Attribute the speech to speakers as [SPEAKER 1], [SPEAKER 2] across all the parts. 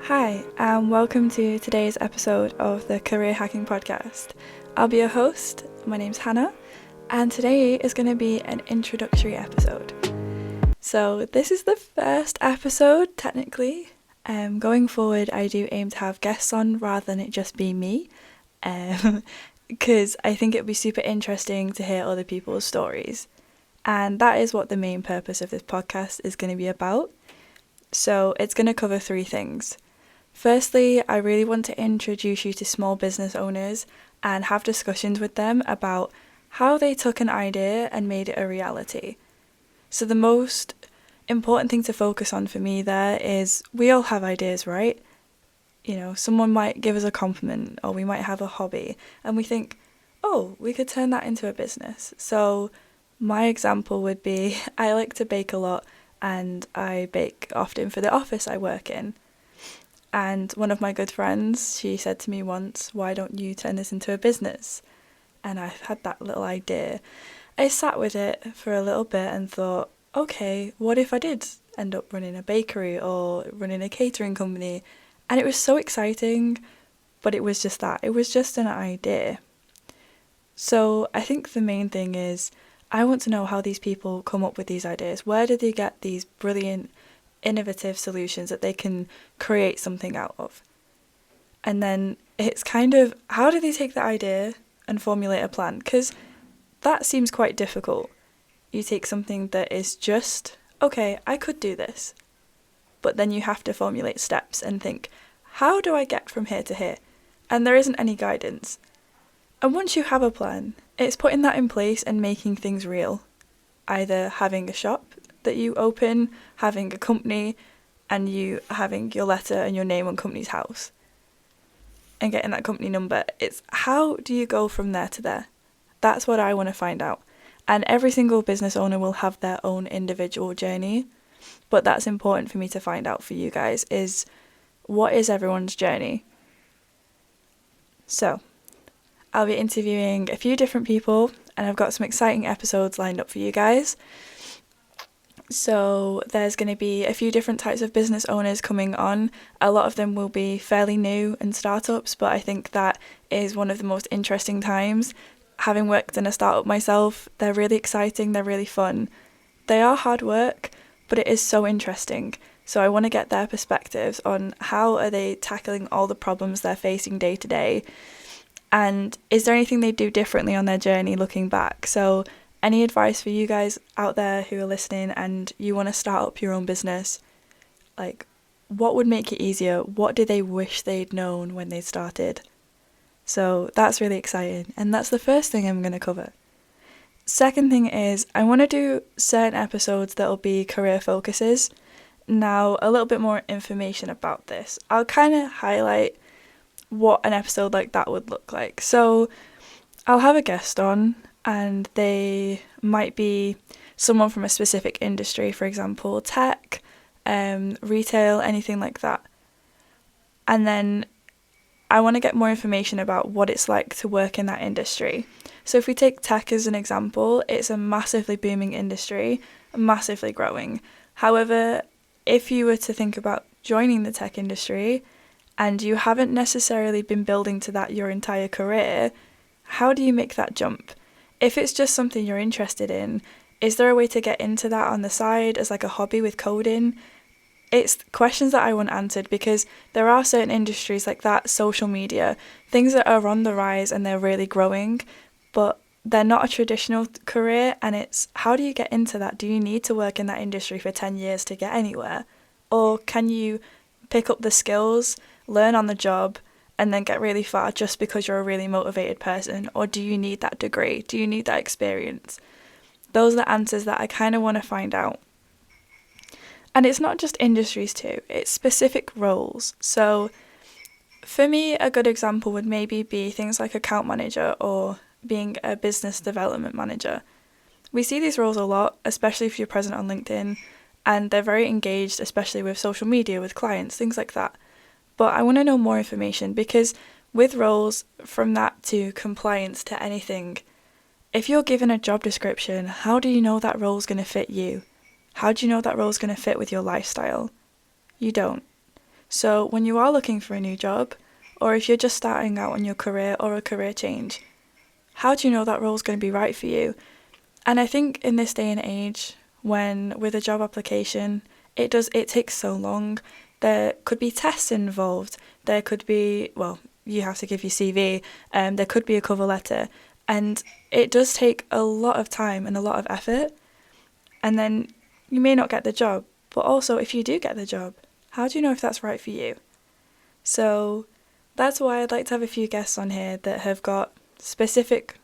[SPEAKER 1] Hi, and welcome to today's episode of the Career Hacking Podcast. I'll be your host. My name's Hannah, and today is going to be an introductory episode. So, this is the first episode, technically. Going forward, I do aim to have guests on rather than it just be me, because I think it would be super interesting to hear other people's stories. And that is what the main purpose of this podcast is going to be about. So, it's going to cover three things. Firstly, I really want to introduce you to small business owners and have discussions with them about how they took an idea and made it a reality. So the most important thing to focus on for me there is we all have ideas, right? You know, someone might give us a compliment or we might have a hobby and we think, oh, we could turn that into a business. So my example would be I like to bake a lot and I bake often for the office I work in. And one of my good friends, she said to me once, why don't you turn this into a business? And I had that little idea. I sat with it for a little bit and thought, okay, what if I did end up running a bakery or running a catering company? And it was so exciting, but it was just that. It was just an idea. So I think the main thing is I want to know how these people come up with these ideas. Where do they get these brilliant innovative solutions that they can create something out of? And then it's kind of, how do they take the idea and formulate a plan? Because that seems quite difficult. You take something that is just, okay, I could do this. But then you have to formulate steps and think, how do I get from here to here? And there isn't any guidance. And once you have a plan, it's putting that in place and making things real. Either having a shop that you open, having a company, and you having your letter and your name on company's house and getting that company number. It's how do you go from there to there? That's what I want to find out. And every single business owner will have their own individual journey, but that's important for me to find out for you guys is what is everyone's journey? So I'll be interviewing a few different people and I've got some exciting episodes lined up for you guys. So there's going to be a few different types of business owners coming on. A lot of them will be fairly new and startups, but I think that is one of the most interesting times. Having worked in a startup myself, they're really exciting, they're really fun. They are hard work, but it is so interesting. So I want to get their perspectives on how are they tackling all the problems they're facing day to day, and is there anything they do differently on their journey looking back. So any advice for you guys out there who are listening and you want to start up your own business? Like, what would make it easier? What do they wish they'd known when they started? So that's really exciting. And that's the first thing I'm going to cover. Second thing is I want to do certain episodes that'll be career focuses. Now, a little bit more information about this. I'll kind of highlight what an episode like that would look like. So I'll have a guest on, and they might be someone from a specific industry, for example, tech, retail, anything like that. And then I want to get more information about what it's like to work in that industry. So if we take tech as an example, it's a massively booming industry, massively growing. However, if you were to think about joining the tech industry and you haven't necessarily been building to that your entire career, how do you make that jump? If it's just something you're interested in, is there a way to get into that on the side as like a hobby with coding? It's questions that I want answered because there are certain industries like that, social media, things that are on the rise and they're really growing, but they're not a traditional career, and it's how do you get into that? Do you need to work in that industry for 10 years to get anywhere? Or can you pick up the skills, learn on the job, and then get really far just because you're a really motivated person? Or do you need that degree? Do you need that experience? Those are the answers that I kind of want to find out. And it's not just industries too, it's specific roles. So for me, a good example would maybe be things like account manager or being a business development manager. We see these roles a lot, especially if you're present on LinkedIn, and they're very engaged, especially with social media, with clients, things like that. But I want to know more information because with roles, from that to compliance to anything, if you're given a job description, how do you know that role is going to fit you? How do you know that role is going to fit with your lifestyle? You don't. So when you are looking for a new job, or if you're just starting out on your career or a career change, how do you know that role is going to be right for you? And I think in this day and age, when with a job application, it takes so long. There could be tests involved. There could be, well, you have to give your CV. There could be a cover letter, and it does take a lot of time and a lot of effort. And then you may not get the job, but also if you do get the job, how do you know if that's right for you? So that's why I'd like to have a few guests on here that have got specific,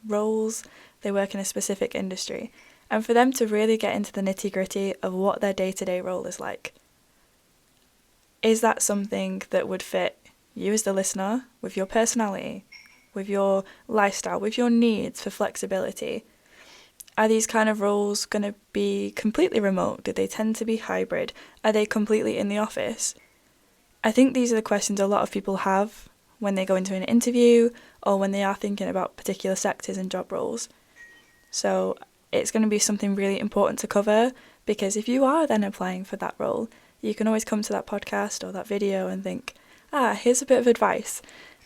[SPEAKER 1] roles. They work in a specific industry, and for them to really get into the nitty-gritty of what their day-to-day role is like. Is that something that would fit you as the listener, with your personality, with your lifestyle, with your needs for flexibility? Are these kind of roles going to be completely remote? Do they tend to be hybrid? Are they completely in the office? I think these are the questions a lot of people have when they go into an interview or when they are thinking about particular sectors and job roles. So it's going to be something really important to cover, because if you are then applying for that role, you can always come to that podcast or that video and think, here's a bit of advice.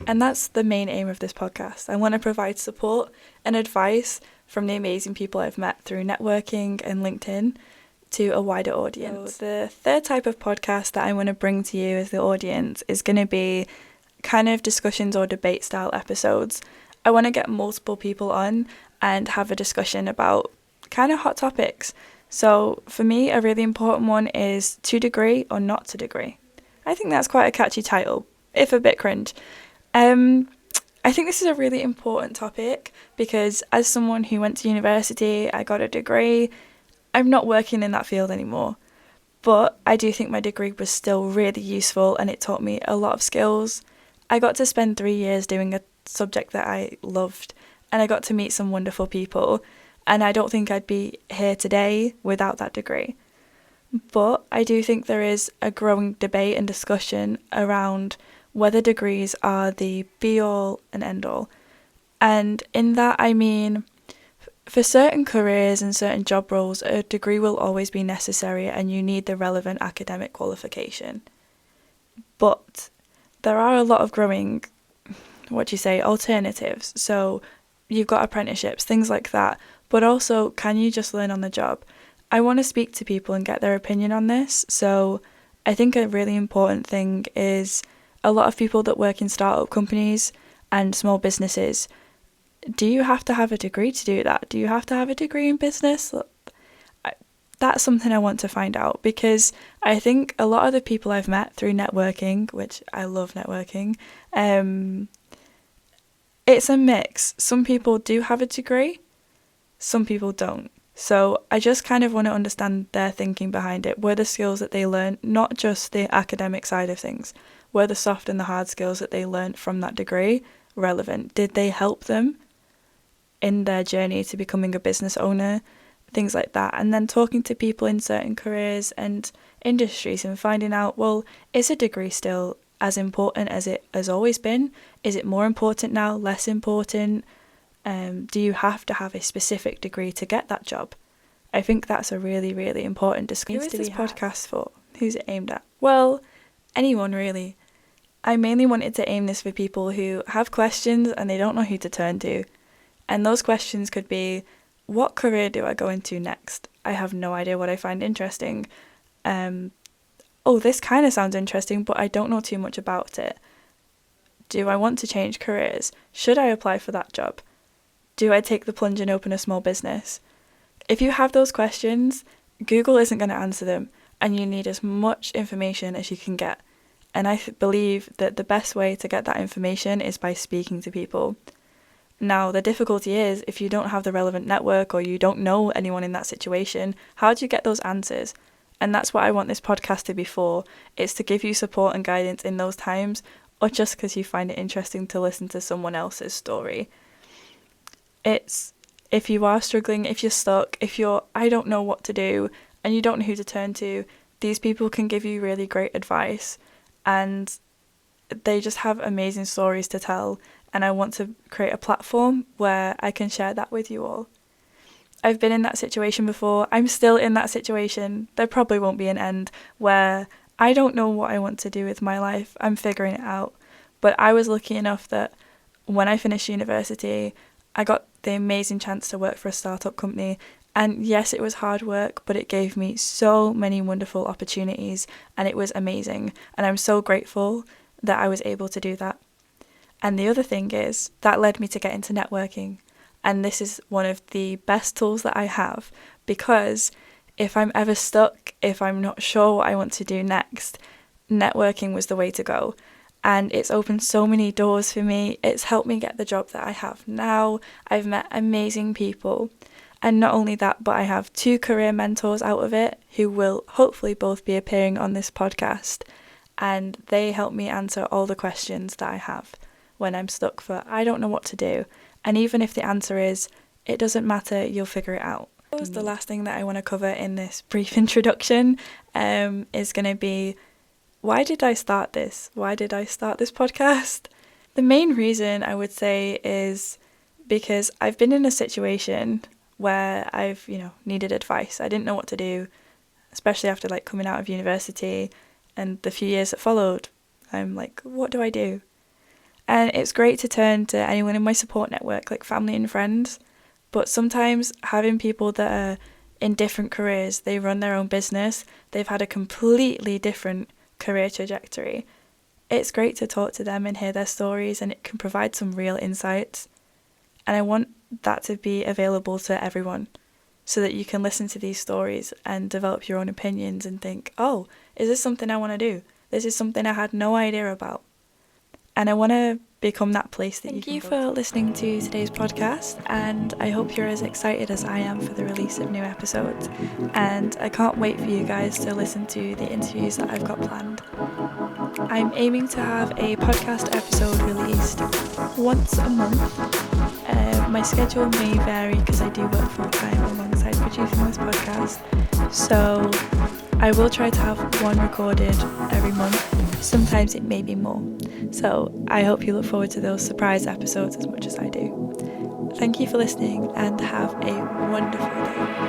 [SPEAKER 1] And that's the main aim of this podcast. I want to provide support and advice from the amazing people I've met through networking and LinkedIn to a wider audience. So the third type of podcast that I want to bring to you as the audience is going to be kind of discussions or debate style episodes. I want to get multiple people on and have a discussion about kind of hot topics. So for me, a really important one is to degree or not to degree. I think that's quite a catchy title, if a bit cringe. I think this is a really important topic because as someone who went to university, I got a degree, I'm not working in that field anymore. But I do think my degree was still really useful and it taught me a lot of skills. I got to spend 3 years doing a subject that I loved, and I got to meet some wonderful people, and I don't think I'd be here today without that degree. But I do think there is a growing debate and discussion around whether degrees are the be-all and end-all. And in that I mean, for certain careers and certain job roles, a degree will always be necessary and you need the relevant academic qualification. But there are a lot of growing, alternatives. So you've got apprenticeships, things like that. But also, can you just learn on the job? I want to speak to people and get their opinion on this. So I think a really important thing is a lot of people that work in startup companies and small businesses, do you have to have a degree to do that? Do you have to have a degree in business? That's something I want to find out, because I think a lot of the people I've met through networking, which I love networking, it's a mix. Some people do have a degree, some people don't. So I just kind of want to understand their thinking behind it. Were the skills that they learned, not just the academic side of things, were the soft and the hard skills that they learned from that degree relevant? Did they help them in their journey to becoming a business owner? Things like that. And then talking to people in certain careers and industries and finding out, well, is a degree still as important as it has always been? Is it more important now, less important? Do you have to have a specific degree to get that job? I think that's a really, really important discussion. Who is this podcast for? Who's it aimed at? Well, anyone really. I mainly wanted to aim this for people who have questions and they don't know who to turn to. And those questions could be, what career do I go into next? I have no idea what I find interesting. This kind of sounds interesting, but I don't know too much about it. Do I want to change careers? Should I apply for that job? Do I take the plunge and open a small business? If you have those questions, Google isn't going to answer them, and you need as much information as you can get. And I believe that the best way to get that information is by speaking to people. Now, the difficulty is, if you don't have the relevant network or you don't know anyone in that situation, how do you get those answers? And that's what I want this podcast to be for. It's to give you support and guidance in those times, or just because you find it interesting to listen to someone else's story. It's, if you are struggling, if you're stuck, if you're, I don't know what to do, and you don't know who to turn to, these people can give you really great advice, and they just have amazing stories to tell, and I want to create a platform where I can share that with you all. I've been in that situation before. I'm still in that situation. There probably won't be an end where I don't know what I want to do with my life. I'm figuring it out. But I was lucky enough that when I finished university, I got the amazing chance to work for a startup company. And yes, it was hard work, but it gave me so many wonderful opportunities and it was amazing. And I'm so grateful that I was able to do that. And the other thing is that led me to get into networking. And this is one of the best tools that I have, because if I'm ever stuck, if I'm not sure what I want to do next, networking was the way to go. And it's opened so many doors for me. It's helped me get the job that I have now. I've met amazing people. And not only that, but I have 2 career mentors out of it who will hopefully both be appearing on this podcast. And they help me answer all the questions that I have when I'm stuck for I don't know what to do. And even if the answer is, it doesn't matter, you'll figure it out. The last thing that I want to cover in this brief introduction is going to be, why did I start this? Why did I start this podcast? The main reason I would say is because I've been in a situation where I've, needed advice. I didn't know what to do, especially after coming out of university and the few years that followed. I'm like, what do I do? And it's great to turn to anyone in my support network, like family and friends. But sometimes having people that are in different careers, they run their own business, they've had a completely different career trajectory. It's great to talk to them and hear their stories, and it can provide some real insights. And I want that to be available to everyone so that you can listen to these stories and develop your own opinions and think, oh, is this something I want to do? This is something I had no idea about. And I want to become that place that
[SPEAKER 2] Thank
[SPEAKER 1] you for listening to today's podcast, and I hope you're as excited as I am for the release of new episodes. And I can't wait for you guys to listen to the interviews that I've got planned. I'm aiming to have a podcast episode released once a month. My schedule may vary because I do work full-time alongside producing this podcast. So I will try to have one recorded every month. Sometimes it may be more. So I hope you look forward to those surprise episodes as much as I do. Thank you for listening and have a wonderful day.